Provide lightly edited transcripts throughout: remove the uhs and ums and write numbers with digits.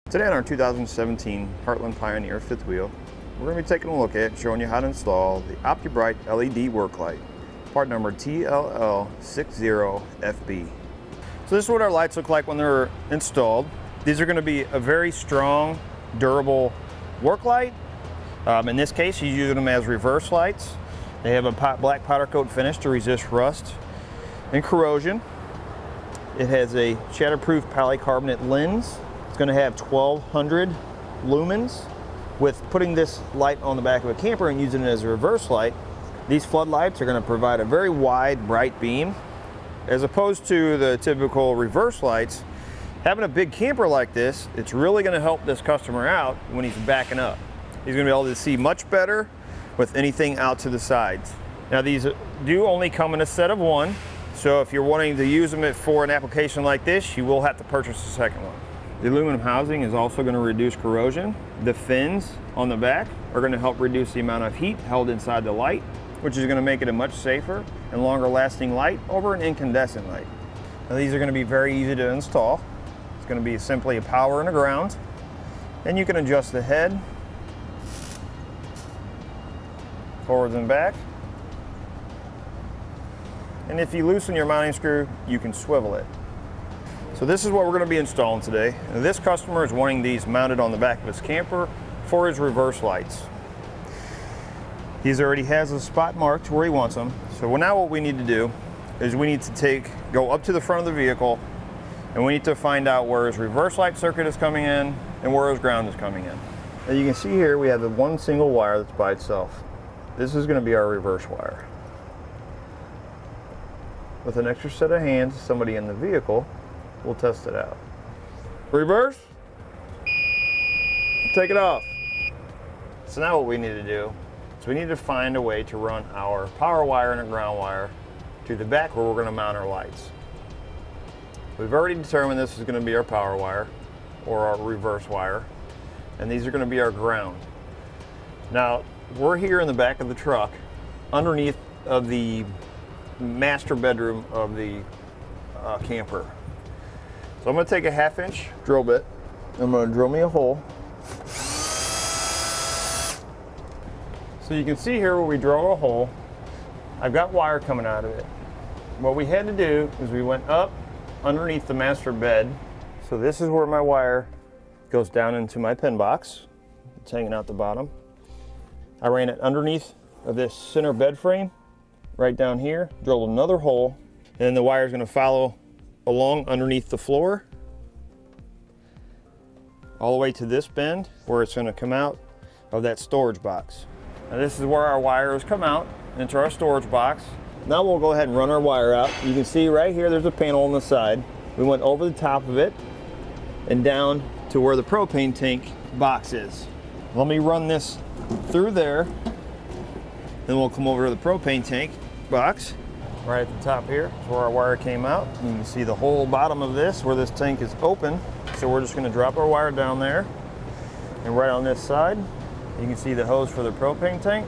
Today on our 2017 Heartland Pioneer Fifth Wheel, we're going to be taking a look at and showing you how to install the Opti-Brite LED work light, part number TLL60FB. So this is what our lights look like when they're installed. These are going to be a very strong, durable work light. In this case, you use them as reverse lights. They have a black powder coat finish to resist rust and corrosion. It has a shatterproof polycarbonate lens. It's going to have 1200 lumens. With putting this light on the back of a camper and using it as a reverse light, these floodlights are going to provide a very wide, bright beam. As opposed to the typical reverse lights, having a big camper like this, it's really going to help this customer out when he's backing up. He's going to be able to see much better with anything out to the sides. Now these do only come in a set of one, so if you're wanting to use them for an application like this, you will have to purchase a second one. The aluminum housing is also going to reduce corrosion. The fins on the back are going to help reduce the amount of heat held inside the light, which is going to make it a much safer and longer lasting light over an incandescent light. Now these are going to be very easy to install. It's going to be simply a power and a ground. And you can adjust the head, forwards and back. And if you loosen your mounting screw, you can swivel it. So this is what we're going to be installing today. Now, this customer is wanting these mounted on the back of his camper for his reverse lights. He already has a spot marked where he wants them. So now what we need to do is we need to go up to the front of the vehicle, and we need to find out where his reverse light circuit is coming in and where his ground is coming in. Now you can see here we have the one single wire that's by itself. This is going to be our reverse wire. With an extra set of hands, somebody in the vehicle will test it out. Reverse. Take it off. So now what we need to do is we need to find a way to run our power wire and a ground wire to the back where we're going to mount our lights. We've already determined this is going to be our power wire or our reverse wire, and these are going to be our ground. Now we're here in the back of the truck underneath of the master bedroom of the camper. So I'm going to take a 1/2 inch drill bit. I'm going to drill me a hole. So you can see here where we drill a hole, I've got wire coming out of it. What we had to do is we went up underneath the master bed. So this is where my wire goes down into my pin box. It's hanging out the bottom. I ran it underneath of this center bed frame, right down here, drilled another hole, and then the wire is going to follow along underneath the floor all the way to this bend where it's going to come out of that storage box. Now this is where our wires come out into our storage box. Now we'll go ahead and run our wire out. You can see right here there's a panel on the side. We went over the top of it and down to where the propane tank box is. Let me run this through there, then we'll come over to the propane tank box. Right at the top here is where our wire came out. You can see the whole bottom of this where this tank is open. So we're just going to drop our wire down there. And right on this side, you can see the hose for the propane tank.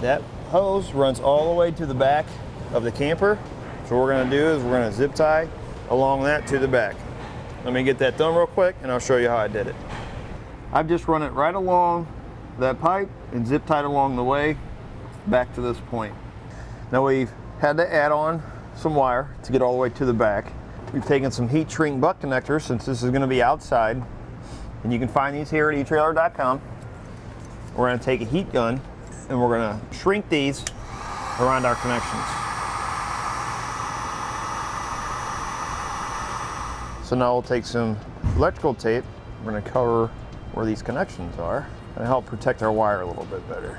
That hose runs all the way to the back of the camper. So what we're going to do is we're going to zip tie along that to the back. Let me get that done real quick and I'll show you how I did it. I've just run it right along that pipe and zip tied along the way back to this point. Now we've had to add on some wire to get all the way to the back. We've taken some heat shrink butt connectors since this is going to be outside, and you can find these here at etrailer.com. We're going to take a heat gun and we're going to shrink these around our connections. So now we'll take some electrical tape. We're going to cover where these connections are and help protect our wire a little bit better.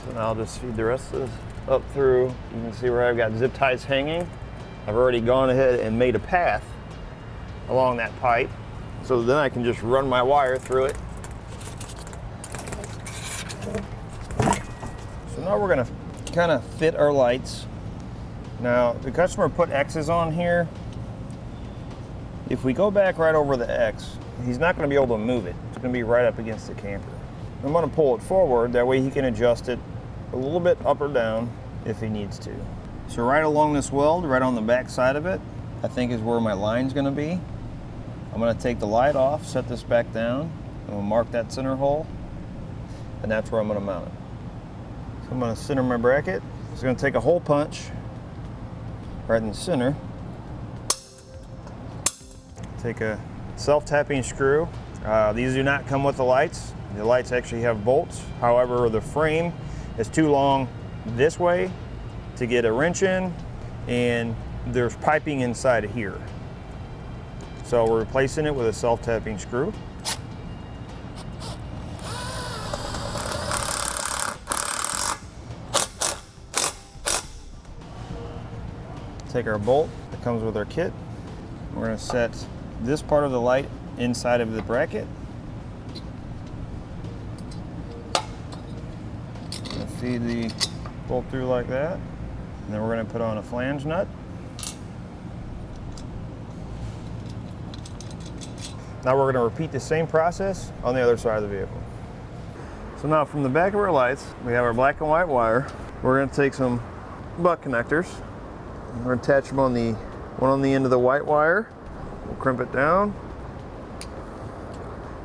So now I'll just feed the rest of this up through. You can see where I've got zip ties hanging. I've already gone ahead and made a path along that pipe, so then I can just run my wire through it. So now we're going to kind of fit our lights. Now the customer put X's on here. If we go back right over the X, he's not going to be able to move it. It's going to be right up against the camper. I'm going to pull it forward, that way he can adjust it a little bit up or down if he needs to. So right along this weld, right on the back side of it, I think is where my line's going to be. I'm going to take the light off, set this back down, and we'll mark that center hole, and that's where I'm going to mount it. So I'm going to center my bracket. It's going to take a hole punch right in the center. Take a self-tapping screw. These do not come with the lights. The lights actually have bolts. However, the frame is too long this way to get a wrench in, and there's piping inside of here. So we're replacing it with a self-tapping screw. Take our bolt that comes with our kit. We're going to set this part of the light inside of the bracket. Gonna feed the bolt through like that. And then we're going to put on a flange nut. Now we're going to repeat the same process on the other side of the vehicle. So now from the back of our lights, we have our black and white wire. We're going to take some butt connectors. We're going to attach them on the one on the end of the white wire. We'll crimp it down.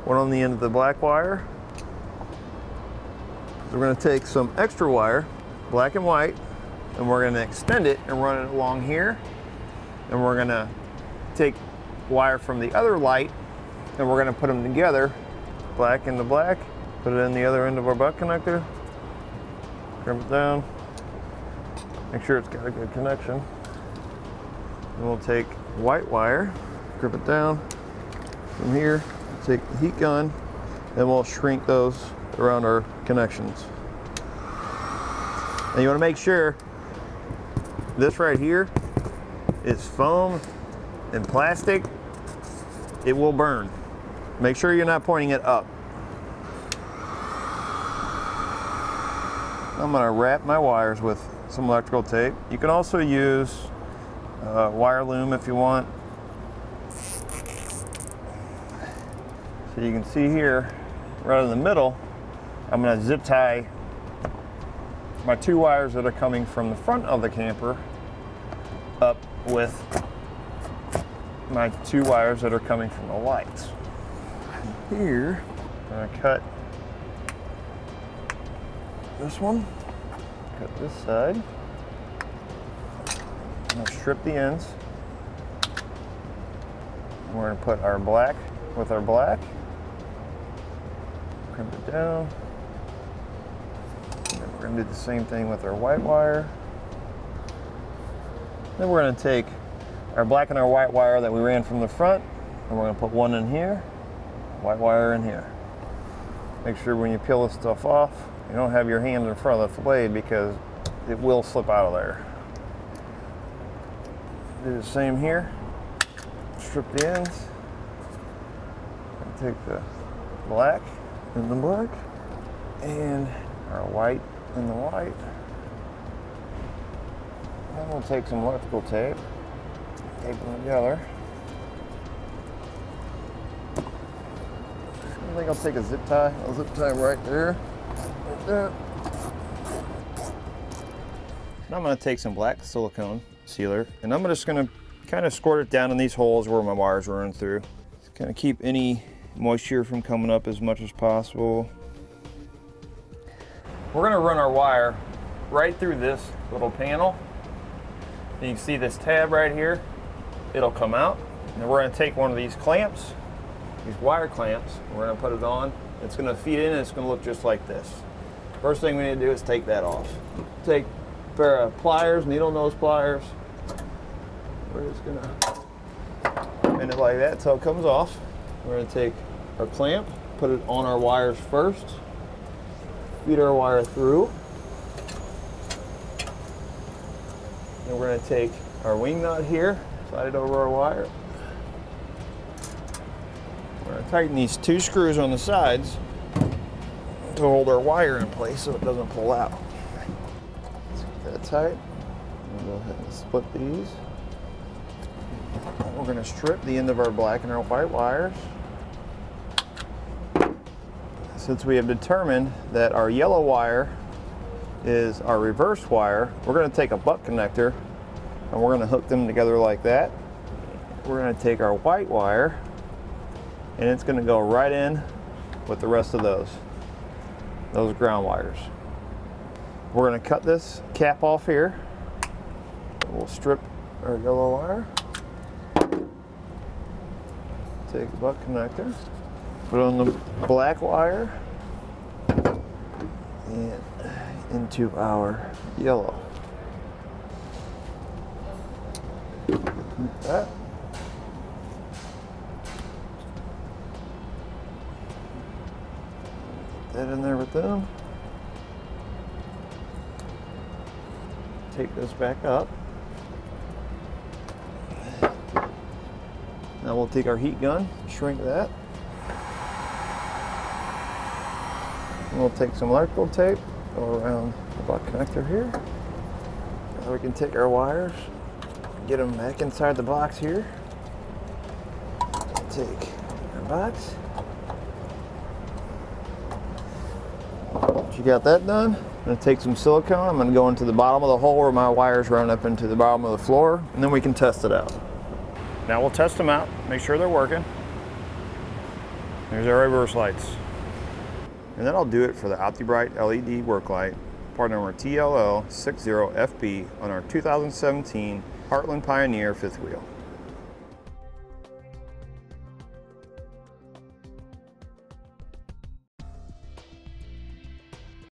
One on the end of the black wire. So we're going to take some extra wire, black and white, and we're going to extend it and run it along here. And we're going to take wire from the other light and we're going to put them together, black into black, put it in the other end of our butt connector, crimp it down, make sure it's got a good connection. And we'll take white wire, grip it down from here, take the heat gun, and we'll shrink those around our connections. And you want to make sure this right here is foam and plastic. It will burn. Make sure you're not pointing it up. I'm going to wrap my wires with some electrical tape. You can also use wire loom if you want. So you can see here, right in the middle, I'm going to zip tie my two wires that are coming from the front of the camper up with my two wires that are coming from the lights. Here, I'm going to cut this one, cut this side. I'm going to strip the ends. We're going to put our black with our black, crimp it down. And then we're going to do the same thing with our white wire. Then we're going to take our black and our white wire that we ran from the front, and we're going to put one in here, white wire in here. Make sure when you peel this stuff off, you don't have your hand in front of the blade because it will slip out of there. Do the same here. Strip the ends. Take the black and the black, and our white and the white. Then we'll take some electrical tape, tape them together. I think I'll take a zip tie. I'll zip tie them right there. Like that. Now I'm going to take some black silicone sealer, and I'm just going to kind of squirt it down in these holes where my wires run through. Just kind of keep any moisture from coming up as much as possible. We're going to run our wire right through this little panel. You can see this tab right here. It'll come out. And we're going to take one of these clamps, these wire clamps, we're going to put it on. It's going to feed in and it's going to look just like this. First thing we need to do is take that off. Take a pair of pliers, Needlenose pliers. We're just going to bend it like that until it comes off. We're going to take our clamp, put it on our wires first, feed our wire through. Then we're going to take our wing nut here, slide it over our wire. We're going to tighten these two screws on the sides to hold our wire in place so it doesn't pull out. Let's get that tight. We'll go ahead and split these. We're going to strip the end of our black and our white wires. Since we have determined that our yellow wire is our reverse wire, we're going to take a butt connector and we're going to hook them together like that. We're going to take our white wire and it's going to go right in with the rest of those ground wires. We're going to cut this cap off here. We'll strip our yellow wire. Take the butt connector, put on the black wire, and into our yellow. Like that. Get that in there with them. Take this back up. Now we'll take our heat gun, shrink that. And we'll take some electrical tape, go around the butt connector here. Now we can take our wires, get them back inside the box here. Take our box. Once you got that done, I'm going to take some silicone. I'm going to go into the bottom of the hole where my wires run up into the bottom of the floor, and then we can test it out. Now we'll test them out, make sure they're working. There's our reverse lights. And that'll do it for the Opti-Brite LED work light, part number TLL60FB on our 2017 Heartland Pioneer Fifth Wheel.